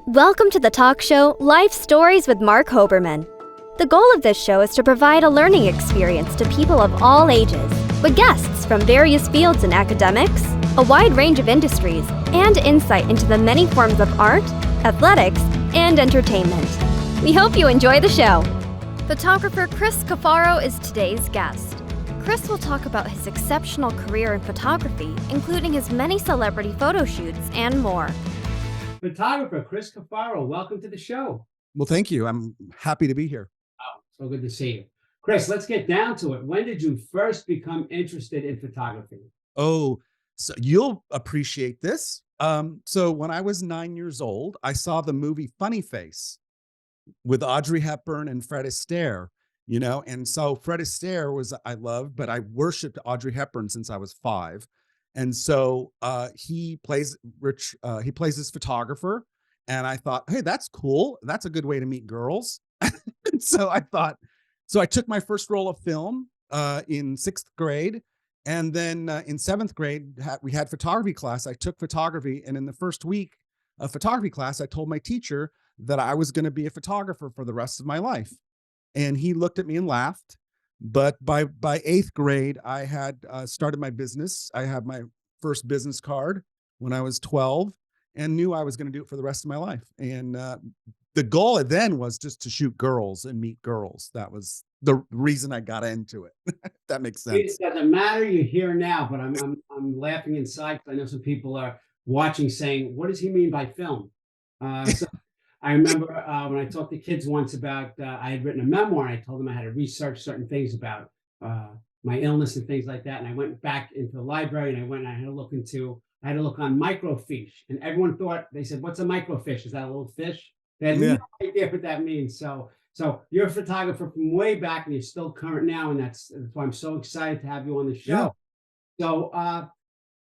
Welcome to the talk show Life Stories with Marc Hoberman. The goal of this show is to provide a learning experience to people of all ages, with guests from various fields in academics, a wide range of industries, and insight into the many forms of art, athletics, and entertainment. We hope you enjoy the show. Photographer Chris Cuffaro is today's guest. Chris will talk about his exceptional career in photography, including his many celebrity photo shoots and more. Photographer Chris Cuffaro, welcome to the show. Well, thank you. I'm happy to be here. Oh, so good to see you. Chris, let's get down to it. When did you first become interested in photography? Oh, so you'll appreciate this. So when I was 9 years old, I saw the movie Funny Face with Audrey Hepburn and Fred Astaire, and so Fred Astaire I loved, but I worshiped Audrey Hepburn since I was 5. And so he plays this photographer. And I thought, hey, that's cool. That's a good way to meet girls. And so I took my first roll of film in 6th grade. And then in 7th grade, we had photography class. I took photography. And in the first week of photography class, I told my teacher that I was going to be a photographer for the rest of my life. And he looked at me and laughed. But by 8th grade, I had started my business. I had my first business card when I was 12 and knew I was going to do it for the rest of my life. And the goal then was just to shoot girls and meet girls. That was the reason I got into it. That makes sense. It doesn't matter. You're here now, but I'm laughing inside because I know some people are watching saying, what does he mean by film? So I remember when I talked to kids once about, I had written a memoir and I told them I had to research certain things about my illness and things like that. And I went back into the library and I had to look on microfiche, and everyone thought, they said, what's a microfiche? Is that a little fish? They had no idea what that means. So you're a photographer from way back and you're still current now. And that's why I'm so excited to have you on the show. Yeah. So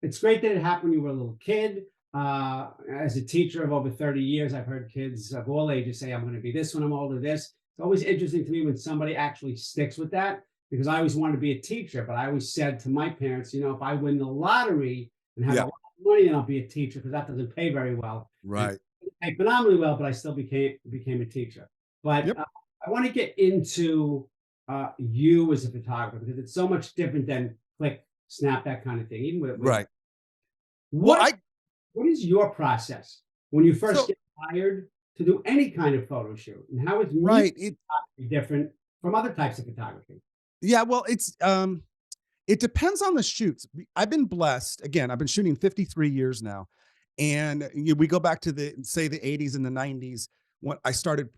it's great that it happened when you were a little kid. As a teacher of over 30 years, I've heard kids of all ages say, I'm going to be this when I'm older, this. It's always interesting to me when somebody actually sticks with that, because I always wanted to be a teacher, but I always said to my parents, if I win the lottery and have a lot of money, then I'll be a teacher, because that doesn't pay very well. Right. It paid phenomenally well, but I still became a teacher. But I want to get into you as a photographer, because it's so much different than click, snap, that kind of thing. Even with right. What is your process when you first get hired to do any kind of photo shoot, and how is photography different from other types of photography? Yeah, well, it depends on the shoots. I've been blessed. Again, I've been shooting 53 years now, and we go back to the 80s and the 90s when I started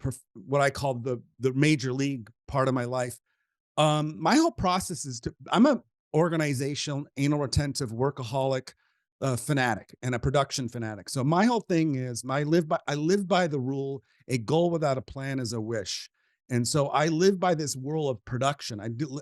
what I call the major league part of my life. My whole process is I'm a organizational, anal retentive, workaholic fanatic and a production fanatic. So my whole thing is I live by the rule, a goal without a plan is a wish. And so I live by this rule of production. I do,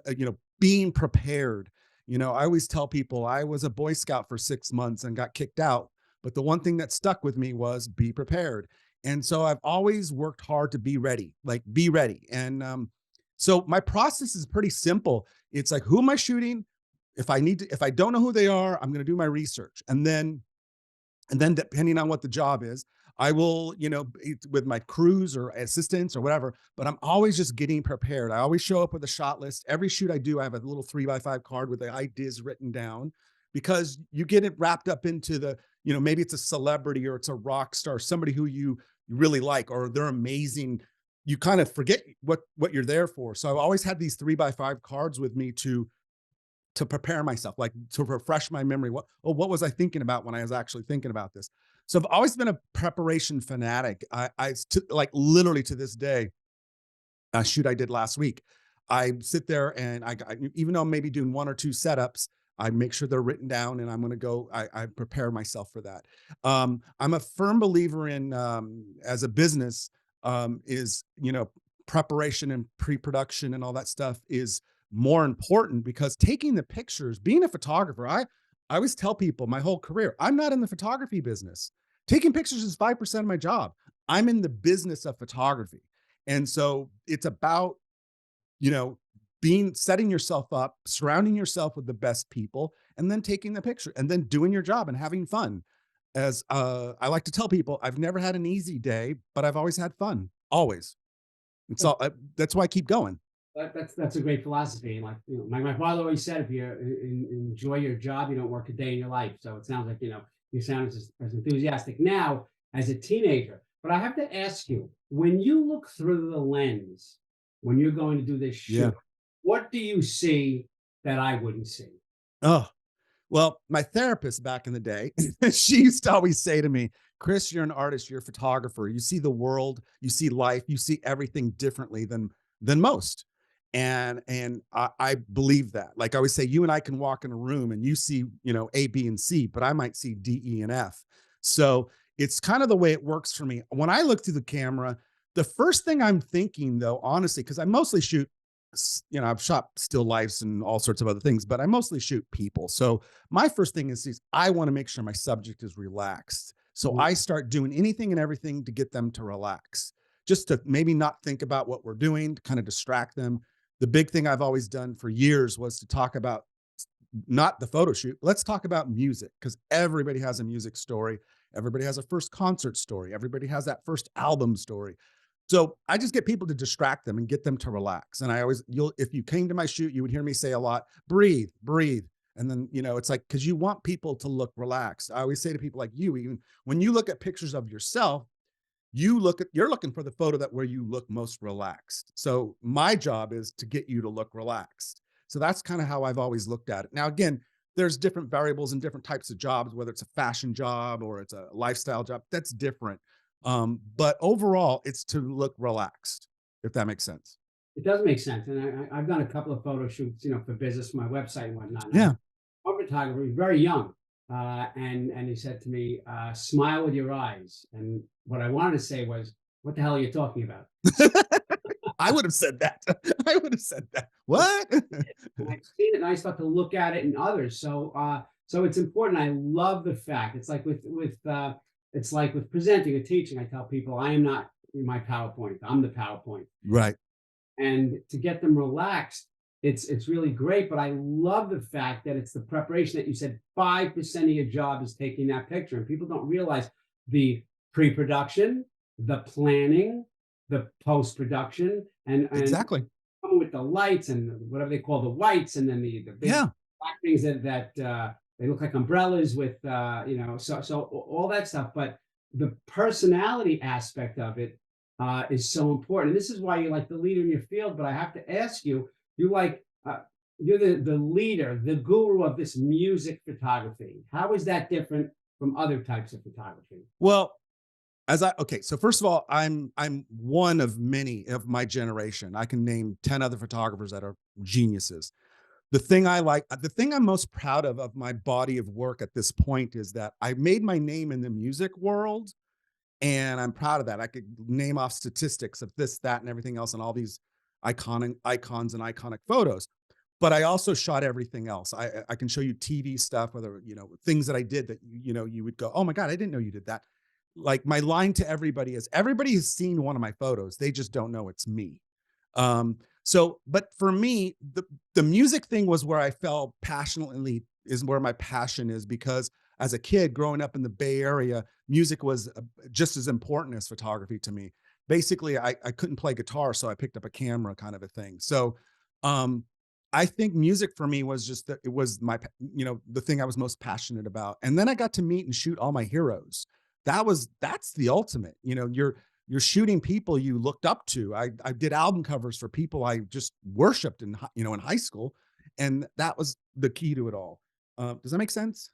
being prepared. I always tell people I was a Boy Scout for 6 months and got kicked out. But the one thing that stuck with me was be prepared. And so I've always worked hard to be ready, be ready. And so my process is pretty simple. It's like, who am I shooting? If I don't know who they are, I'm going to do my research. And then depending on what the job is, I will, with my crews or assistants or whatever, but I'm always just getting prepared. I always show up with a shot list. Every shoot I do, I have a little 3x5 card with the ideas written down, because you get it wrapped up into the, maybe it's a celebrity or it's a rock star, somebody who you really like, or they're amazing. You kind of forget what you're there for. So I've always had these 3x5 cards with me to prepare myself, to refresh my memory. What was I thinking about when I was actually thinking about this? So I've always been a preparation fanatic. Literally to this day, a shoot I did last week, I sit there and even though I'm maybe doing 1 or 2 setups, I make sure they're written down and I'm going to go, I prepare myself for that. I'm a firm believer in, as a business, is, preparation and pre-production and all that stuff is more important, because taking the pictures, being a photographer, I always tell people my whole career, I'm not in the photography business. Taking pictures is 5% of my job. I'm in the business of photography. And so it's about, setting yourself up, surrounding yourself with the best people, and then taking the picture and then doing your job and having fun. as I like to tell people, I've never had an easy day, but I've always had fun. Always. It's all that's why I keep going. That's a great philosophy. Like, my father always said, if you enjoy your job, you don't work a day in your life. So it sounds like, you sound as enthusiastic now as a teenager. But I have to ask you, when you look through the lens, when you're going to do this Yeah. shoot, what do you see that I wouldn't see? Oh, well, my therapist back in the day, she used to always say to me, Chris, you're an artist, you're a photographer. You see the world, you see life, you see everything differently than most. And I believe that. Like I always say, you and I can walk in a room and you see, A, B, and C, but I might see D, E, and F. So it's kind of the way it works for me. When I look through the camera, the first thing I'm thinking though, honestly, because I mostly shoot, I've shot still lifes and all sorts of other things, but I mostly shoot people. So my first thing is I want to make sure my subject is relaxed. So Mhm. I start doing anything and everything to get them to relax, just to maybe not think about what we're doing, to kind of distract them. The big thing I've always done for years was to talk about not the photo shoot. Let's talk about music because everybody has a music story. Everybody has a first concert story. Everybody has that first album story. So I just get people to distract them and get them to relax. And I always, if you came to my shoot, you would hear me say a lot, breathe, breathe. And then, it's like, cause you want people to look relaxed. I always say to people like you, even when you look at pictures of yourself, you're looking for the photo that where you look most relaxed. So my job is to get you to look relaxed. So that's kind of how I've always looked at it. Now, again, there's different variables and different types of jobs, whether it's a fashion job or it's a lifestyle job, that's different. But overall, it's to look relaxed, if that makes sense. It does make sense. And I've done a couple of photo shoots, for business, for my website and whatnot. And I had Yeah. one photographer, he was very young, and he said to me, "Smile with your eyes." And what I wanted to say was, "What the hell are you talking about?" I would have said that. I would have said that. What? And I've seen it, and I start to look at it in others. So it's important. I love the fact it's like it's like with presenting or teaching. I tell people I am not my PowerPoint. I'm the PowerPoint, Right. and to get them relaxed, it's really great. But I love the fact that it's the preparation that you said 5% of your job is taking that picture, and people don't realize the pre-production, the planning, the post-production, and Exactly. with the lights and whatever they call the whites, and then the big Yeah. black things that they look like umbrellas with so all that stuff. But the personality aspect of it is so important. And this is why you're like the leader in your field. But I have to ask you, you like you're the leader, the guru of this music photography. How is that different from other types of photography? Well, okay, so first of all, I'm one of many of my generation. I can name 10 other photographers that are geniuses. The thing I'm most proud of my body of work at this point is that I made my name in the music world, and I'm proud of that. I could name off statistics of this, that, and everything else, and all these icons and iconic photos. But I also shot everything else. I can show you TV stuff, whether things that I did that you would go, oh my god, I didn't know you did that. Like my line to everybody is, everybody has seen one of my photos, they just don't know it's me. But for me, the music thing was where I felt passionately, is where my passion is, because as a kid growing up in the Bay Area, music was just as important as photography to me. Basically, I couldn't play guitar, so I picked up a camera, kind of a thing. So, um, I think music for me was just that it was the thing I was most passionate about. And then I got to meet and shoot all my heroes. That's the ultimate. You're shooting people you looked up to. I did album covers for people I just worshipped in high school, and that was the key to it all. Does that make sense?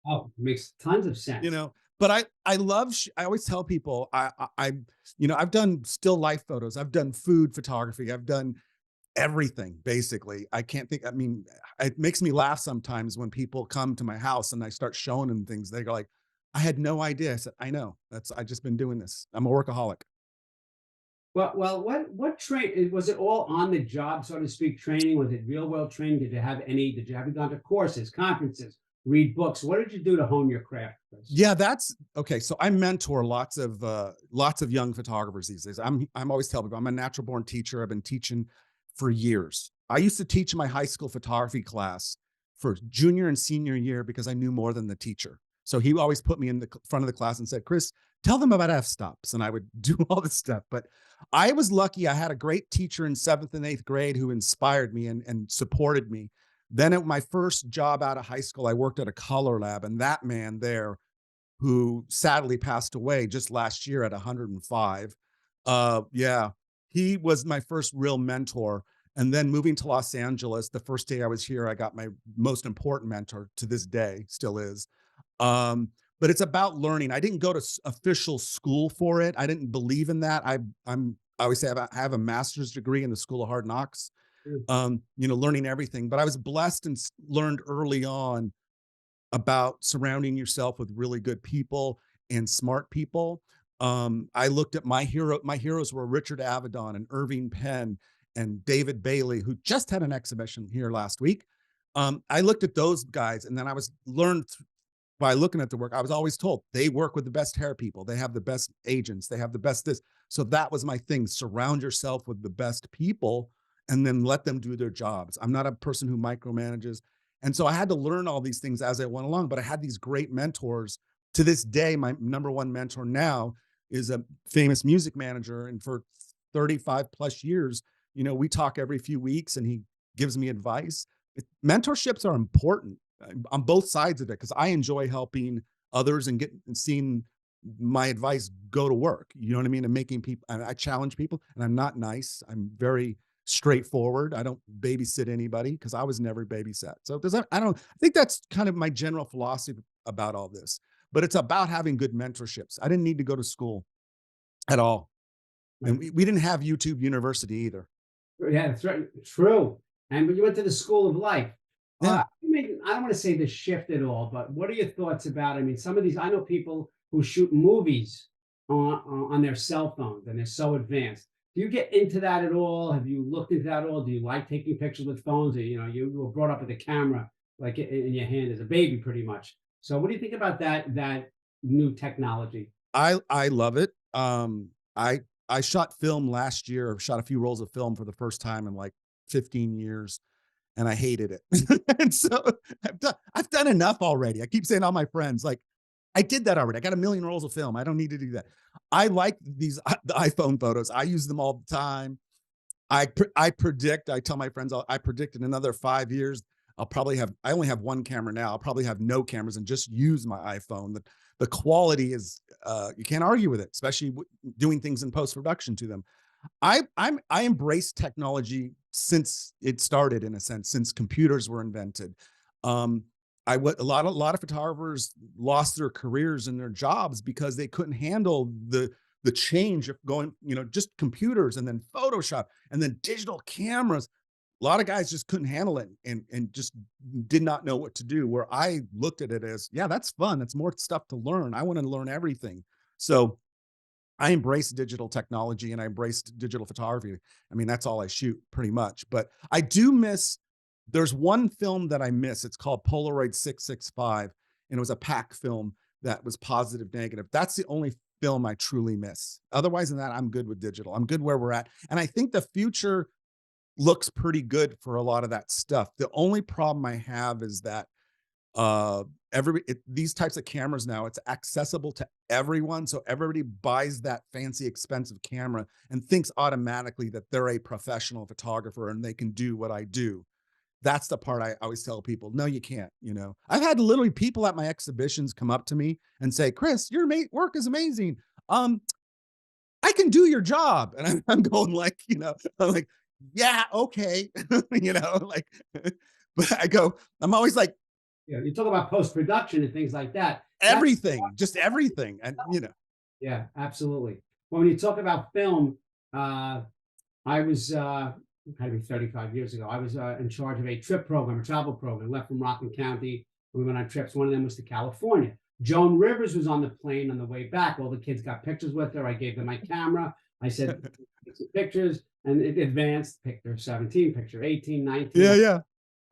Oh, makes tons of You sense. know, but I always tell people I've done still life photos. I've done food photography. I've done everything basically. I can't think. I mean, it makes me laugh sometimes when people come to my house and I start showing them things. They go like, "I had no idea." I said, "I know. I just been doing this. I'm a workaholic." Well, what train was it? All on the job, so to speak, training? Was it real world training? Did you have any? Did you have you gone to courses, conferences, read books? What did you do to hone your craft, Chris? Yeah, that's okay. So I mentor lots of young photographers these days. I'm always telling people I'm a natural born teacher. I've been teaching for years. I used to teach my high school photography class for junior and senior year because I knew more than the teacher. So he always put me in the front of the class and said, Chris, tell them about f-stops. And I would do all this stuff. But I was lucky. I had a great teacher in 7th and 8th grade who inspired me and supported me. Then at my first job out of high school, I worked at a color lab, and that man there, who sadly passed away just last year at 105. Yeah, he was my first real mentor. And then moving to Los Angeles, the first day I was here, I got my most important mentor to this day, still is. Um, but it's about learning. I didn't go to official school for it. I didn't believe in that. I always say I have a master's degree in the School of Hard Knocks, Mm. learning everything. But I was blessed and learned early on about surrounding yourself with really good people and smart people. I looked at my heroes were Richard Avedon and Irving Penn and David Bailey, who just had an exhibition here last week. I looked at those guys, and then I was learned by looking at the work. I was always told they work with the best hair people. They have the best agents. They have the best this. So that was my thing. Surround yourself with the best people and then let them do their jobs. I'm not a person who micromanages. And so I had to learn all these things as I went along, but I had these great mentors. To this day, my number one mentor now is a famous music manager. And for 35 plus years, we talk every few weeks and he gives me advice. Mentorships are important on both sides of it, because I enjoy helping others and seeing my advice go to work. You know what I mean? And making people, I challenge people, and I'm not nice. I'm very straightforward. I don't babysit anybody because I was never babysat. So I think that's kind of my general philosophy about all this, but it's about having good mentorships. I didn't need to go to school at all. And we didn't have YouTube University either. Yeah, that's right. True. And when you went to the School of Life, Yeah. I don't want to say the shift at all, but what are your thoughts about? I mean, some of these, I know people who shoot movies on their cell phones, and they're so advanced. Do you get into that at all? Have you looked into that at all? Do you like taking pictures with phones? Or, you were brought up with a camera like in your hand as a baby, pretty much. So, what do you think about that new technology? I love it. I shot film last year, or shot a few rolls of film for the first time in like 15 years, and I hated it. And so I've done enough already. I keep saying to all my friends, like, I did that already. I got a million rolls of film. I don't need to do that. I like these the iPhone photos. I use them all the time. I predict. I tell my friends, I predict in another 5 years, I only have one camera now. I'll probably have no cameras and just use my iPhone. The quality is, you can't argue with it, especially doing things in post-production to them. I embrace technology since it started, in a sense, since computers were invented. A lot of photographers lost their careers and their jobs because they couldn't handle the change of going, just computers and then Photoshop and then digital cameras. A lot of guys just couldn't handle it and just did not know what to do. Where I looked at it as, yeah, that's fun. That's more stuff to learn. I want to learn everything. So I embrace digital technology and I embraced digital photography. I mean, that's all I shoot pretty much. But I do miss, there's one film that I miss. It's called Polaroid 665. And it was a pack film that was positive, negative. That's the only film I truly miss. Otherwise than that, I'm good with digital. I'm good where we're at. And I think the future looks pretty good for a lot of that stuff. The only problem I have is that these types of cameras now, it's accessible to everyone. So everybody buys that fancy, expensive camera and thinks automatically that they're a professional photographer and they can do what I do. That's the part I always tell people, no, you can't. I've had literally people at my exhibitions come up to me and say, Chris, your work is amazing. I can do your job. And I'm going like, I'm like, yeah, okay. Like, but I'm always like, You talk about post-production and things like that. everything, just everything. And, Yeah, absolutely. Well, when you talk about film, I was, had to be 35 years ago. I was in charge of a travel program, left from Rockland County. We went on trips. One of them was to California. Joan Rivers was on the plane on the way back. All the kids got pictures with her. I gave them my camera. I said, take some pictures, and it advanced. Picture 17, picture 18, 19. Yeah.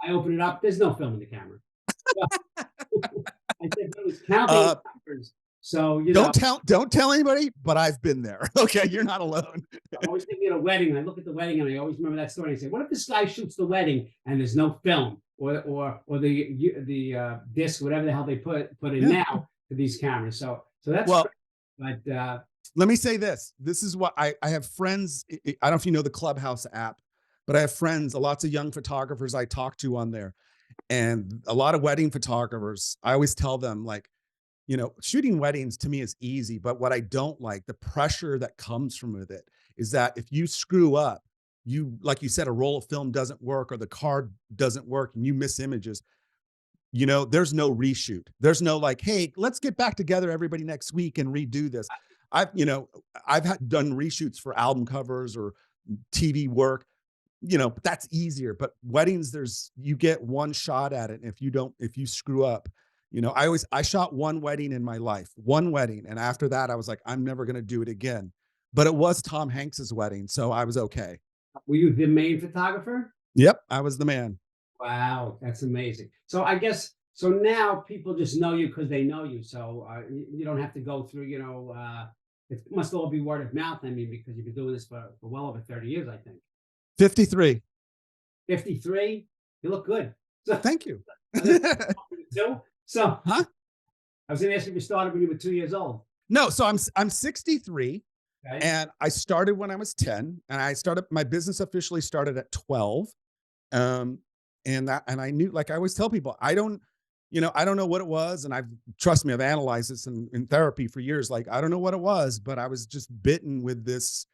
I open it up. There's no film in the camera. I said, it was counting numbers. So, you know, Don't tell anybody, but I've been there. Okay, you're not alone. I'm always thinking of a wedding. I look at the wedding and I always remember that story. I say, what if this guy shoots the wedding and there's no film or the disc, whatever the hell they put in Yeah. now to these cameras. So that's Well, great. But let me say this. This is what I have friends. I don't know if you know the Clubhouse app, but I have friends, lots of young photographers I talk to on there, and a lot of wedding photographers. I always tell them, like, shooting weddings to me is easy, but what I don't like, the pressure that comes from with it, is that if you screw up, like you said, a roll of film doesn't work or the card doesn't work and you miss images, there's no reshoot. There's no like, hey, let's get back together everybody next week and redo this. I've done reshoots for album covers or TV work, that's easier. But weddings, you get one shot at it. And if you screw up, I shot one wedding in my life, one wedding. And after that, I was like, I'm never going to do it again. But it was Tom Hanks's wedding. So I was okay. were you the main photographer? Yep. I was the man. Wow, that's amazing. So I guess so now people just know you because they know you. So you don't have to go through, it must all be word of mouth. I mean, because you've been doing this for well over 30 years, I think. 53. 53, you look good. So Thank you. so Huh? I was gonna ask if you started when you were 2 years old. No, so I'm 63. Okay. And I started when I was 10, and my business officially started at 12. And I knew, like I always tell people, I don't know what it was. And trust me, I've analyzed this in therapy for years. Like, I don't know what it was, but I was just bitten with this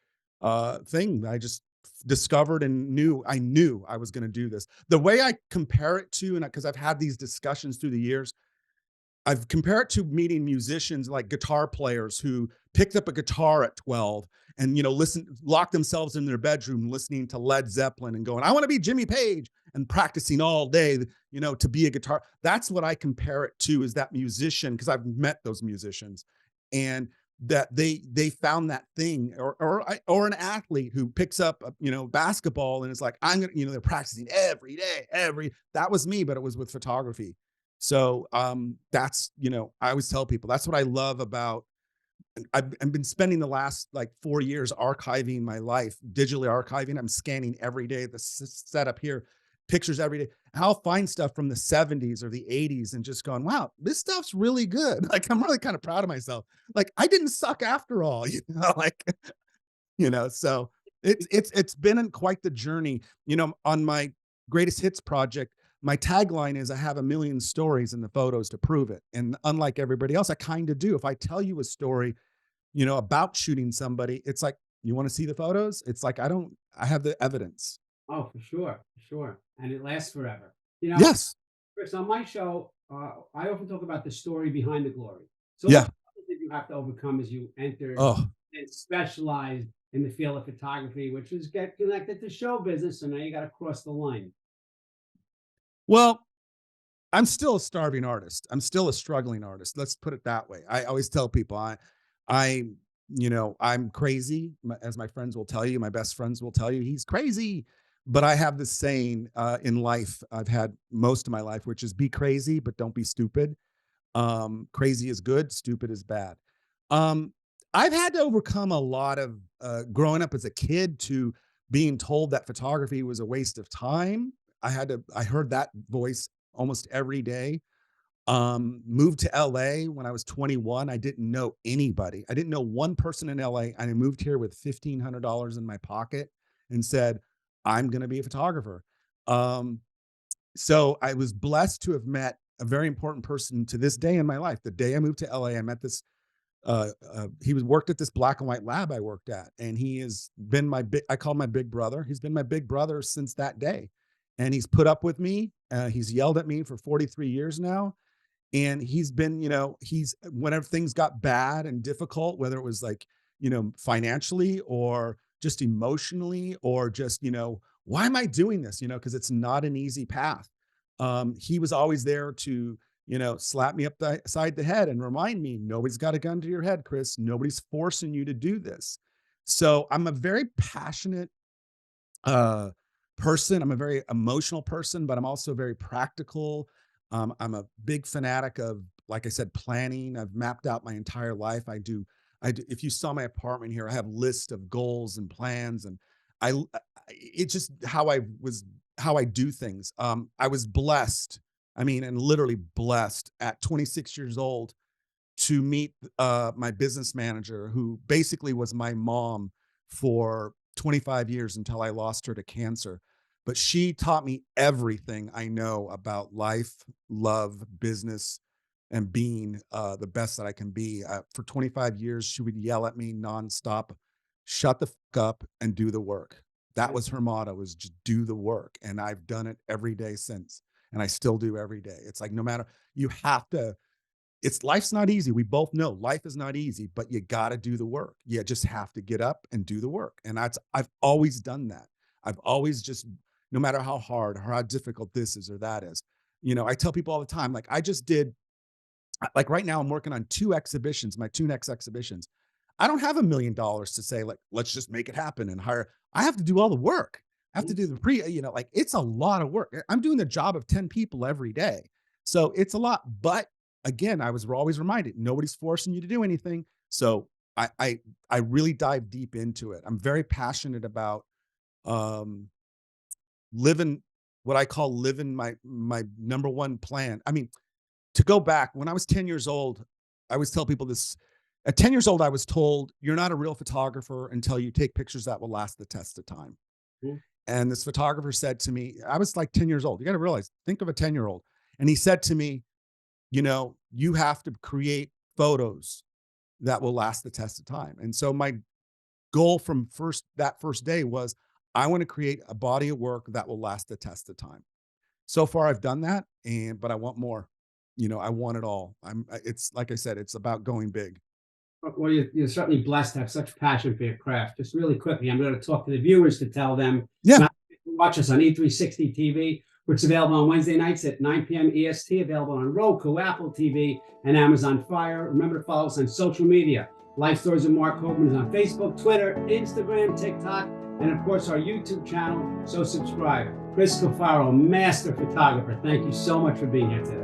thing that I just discovered and I knew I was going to do this. The way I compare it to, and because I've had these discussions through the years, I've compared it to meeting musicians, like guitar players who picked up a guitar at 12 and, locked themselves in their bedroom listening to Led Zeppelin and going, I want to be Jimmy Page, and practicing all day, to be a guitar. That's what I compare it to, is that musician, because I've met those musicians, and that they found that thing, or an athlete who picks up, basketball and is like, I'm going to, they're practicing every day, that was me, but it was with photography. So that's, I always tell people, that's what I love about, I've been spending the last like 4 years archiving my life, digitally archiving. I'm scanning every day, the setup here, pictures every day. And I'll find stuff from the 70s or the 80s and just going, wow, this stuff's really good. Like, I'm really kind of proud of myself. Like, I didn't suck after all, like, so it's been quite the journey. On my greatest hits project, my tagline is, I have a million stories and the photos to prove it. And unlike everybody else, I kind of do. If I tell you a story, about shooting somebody, it's like, you want to see the photos? It's like, I have the evidence. Oh, for sure. And it lasts forever. Yes. Chris, on my show, I often talk about the story behind the glory. So Yeah. what did you have to overcome as you entered Oh, and specialized in the field of photography, which is get connected to show business? So now you got to cross the line. well, I'm still a starving artist. I'm still a struggling artist. Let's put it that way. I always tell people I'm crazy, as my friends will tell you, my best friends will tell you, he's crazy. But I have this saying in life, I've had most of my life, which is, be crazy, but don't be stupid. Crazy is good, stupid is bad. Um, I've had to overcome a lot of growing up as a kid, to being told that photography was a waste of time. I heard that voice almost every day. Moved to LA when I was 21. I didn't know anybody. I didn't know one person in LA. I moved here with $1,500 in my pocket and said, I'm going to be a photographer. So I was blessed to have met a very important person to this day in my life. The day I moved to LA, I met this, he worked at this black and white lab I worked at. And he has been I call him my big brother. He's been my big brother since that day. And he's put up with me. He's yelled at me for 43 years now. And he's been, whenever things got bad and difficult, whether it was like, financially or just emotionally, or just, why am I doing this? Because it's not an easy path. He was always there to, slap me upside the head and remind me, nobody's got a gun to your head, Chris. Nobody's forcing you to do this. So I'm a very passionate person. I'm a very emotional person, but I'm also very practical. I'm a big fanatic of like I said, planning. I've mapped out my entire life. I do, if you saw my apartment here, I have lists of goals and plans, and it's just how I do things. I was blessed. I mean, and literally blessed at 26 years old to meet my business manager, who basically was my mom for 25 years until I lost her to cancer. But she taught me everything I know about life, love, business, and being the best that I can be. For 25 years, she would yell at me nonstop, shut the fuck up and do the work. That was her motto, was just do the work. And I've done it every day since. And I still do every day. It's like, no matter, you have to, life's not easy. We both know life is not easy, but you got to do the work. You just have to get up and do the work. And I've always done that. I've always just, no matter how hard or how difficult this is or that is, I tell people all the time, like I just did, like right now I'm working on 2 exhibitions, my 2 next exhibitions. I don't have $1 million to say, like, let's just make it happen and hire. I have to do all the work. I have to do the like it's a lot of work. I'm doing the job of 10 people every day. So it's a lot, but again, I was always reminded, nobody's forcing you to do anything. So I really dive deep into it. I'm very passionate about living what I call living my number one plan. I mean, to go back, when I was 10 years old, I always tell people this. At 10 years old, I was told, you're not a real photographer until you take pictures that will last the test of time. And this photographer said to me, I was like 10 years old. You got to realize, think of a 10-year-old. And he said to me, you have to create photos that will last the test of time. And so my goal from that first day was, I want to create a body of work that will last the test of time. So far I've done that, but I want more. I want it all. It's like I said, it's about going big. Well, you're certainly blessed to have such passion for your craft. Just really quickly, I'm going to talk to the viewers to tell them, watch us on E360 TV, which is available on Wednesday nights at 9 p.m. EST, available on Roku, Apple TV, and Amazon Fire. Remember to follow us on social media. Life Stories with Marc Hoberman is on Facebook, Twitter, Instagram, TikTok, and of course our YouTube channel. So subscribe. Chris Cuffaro, master photographer. Thank you so much for being here today.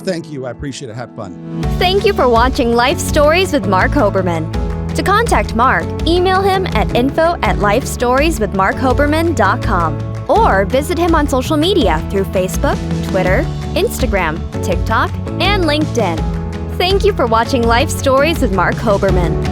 Thank you. I appreciate it. Have fun. Thank you for watching Life Stories with Marc Hoberman. To contact Marc, email him at info@lifestorieswithmarchoberman.com or visit him on social media through Facebook, Twitter, Instagram, TikTok, and LinkedIn. Thank you for watching Life Stories with Marc Hoberman.